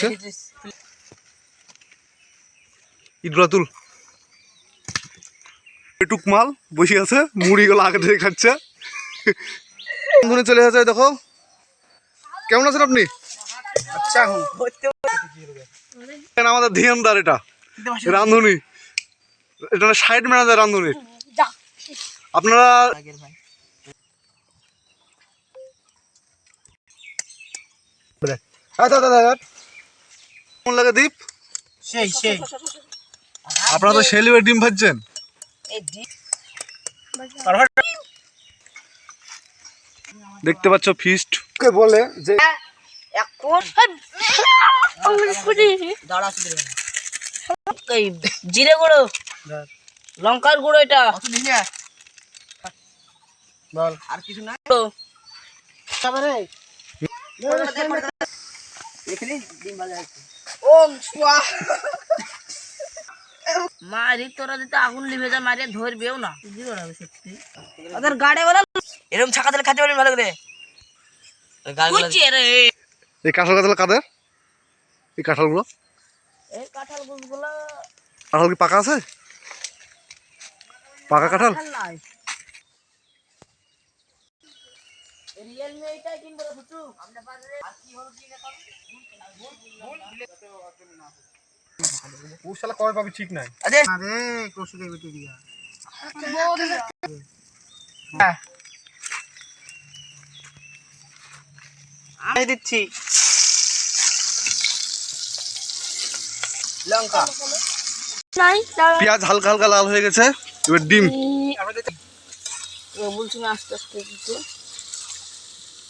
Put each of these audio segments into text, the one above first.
দিচ্ছে। ইদরাতুল এটুক মাল বসে আছে, মুড়িগুলো আগে থেকে খাচ্ছে। রান্ধুনি চলে আসে, দেখো কেমন আছেন আপনি? আচ্ছা আমাদের ধিয়ানদার এটা রান্ধুনি, এটা সাইড ম্যানেজার রান্ধুনির। আপনারা কেমন লাগে দীপ? আপনারা তো শেলিওর ডিম ভাজছেন। দেখতে পাচ্ছ ফিস্ট বলে যে জিরে গুঁড়ো, লঙ্কার গুঁড়ো, এটা বল আর কিছু না। মারি তোরা যদি আগুন লিভে যা মারিয়ে ধরবেও না, সত্যি ওদের গাড়ি বলে এরকম ছাকা দিলে খেতে পারবি ভালো করে। এই কাঁঠাল গাছগুলো কাদের? এই কাঁঠালগুলো, এই কাঁঠাল গুলো কাঁঠাল কি পাকা আছে? পাকা কাঁঠাল নাই। রিয়েলমি এইটাই কিনবো রে ফুটু। আমরা বাজারে আর কি হলো কি না ও শালা কবে পাবি ঠিক নাই। আরে কৌশিক বেটি দিয়া আমি দিচ্ছি লঙ্কা। পেঁয়াজ হালকা হালকা লাল হয়ে গেছে, এবার ডিম। বলছি না আস্তে আস্তে দিতে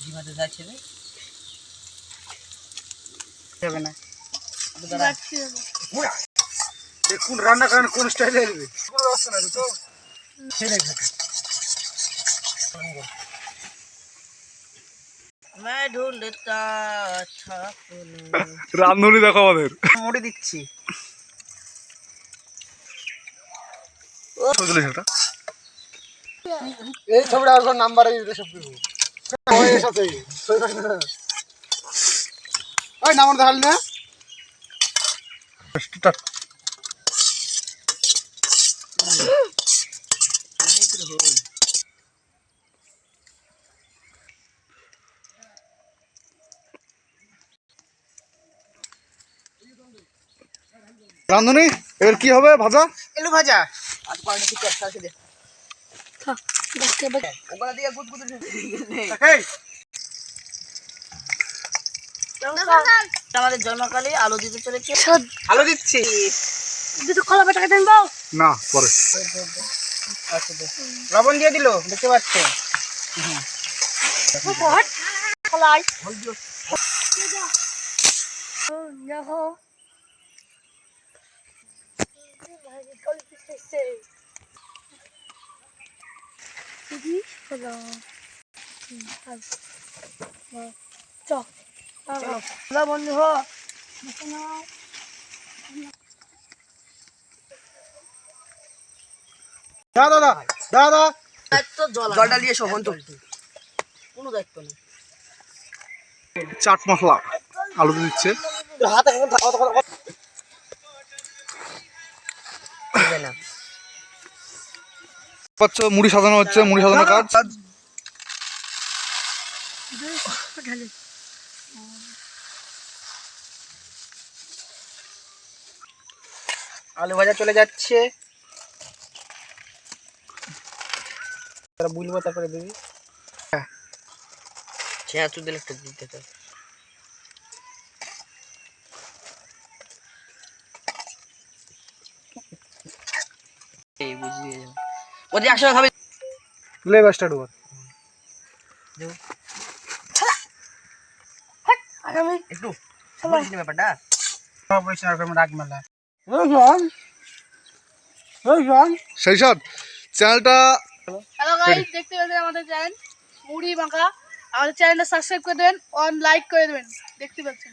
ডিমাতে যাচ্ছে রে হবে না। কোন রান্না করেন, কোন স্টাইলে আসবে কোনো ব্যবস্থা নাই তো ছেড়ে থাকে। मैं ढूंढता था রান্ধুনি দেখো আমাদের মুড়ি দিচ্ছি। এই ছবিটা আর নাম্বার সব কিছু ওই নাম্বার দেখাল না। রান্ধুনি এর কি হবে? ভাজা, আলু ভাজা। আর পানি ঠিক আছে দে। ওগুলা দিয়ে গুদ গুদ এই আমাদের জন্মকালে আলু দিতে চলেছে। আলু দিচ্ছি। দুটো কলা পাতা কেটে দাও না পরে। আচ্ছা দে। লবণ দিয়ে দিলো, দেখতে পাচ্ছেন। কলাই চলো বন্ধু হো দাদা দাদা দায়িত্ব জলটা দিয়ে এসো হন তো। কোনো দায়িত্ব নেই। চাট মশলা আলু দিচ্ছে। হাতে না পাচ্ছ মুড়ি সাজানো হচ্ছে, মুড়ি সাজানো কাজ। আলু ভাজা চলে যাচ্ছে। তারা বুলবো তারপরে দিবি। চেঁচু দিলে একটু দিতে তো। এই বুঝিয়ে যাও। ওদি একসাথে খাবে। লেবার স্টার্ট কর। আগামী একটু বুঝিস ব্যাপারটা। পয়সা করে রাগ মেলা। সেই সব চ্যানেলটা হ্যালো গাইস, দেখতে পাচ্ছেন আমাদের চ্যানেল মুড়ি মাখা। আমাদের চ্যানেলটা সাবস্ক্রাইব করে দেবেন, অন লাইক করে দেবেন, দেখতে পাচ্ছেন।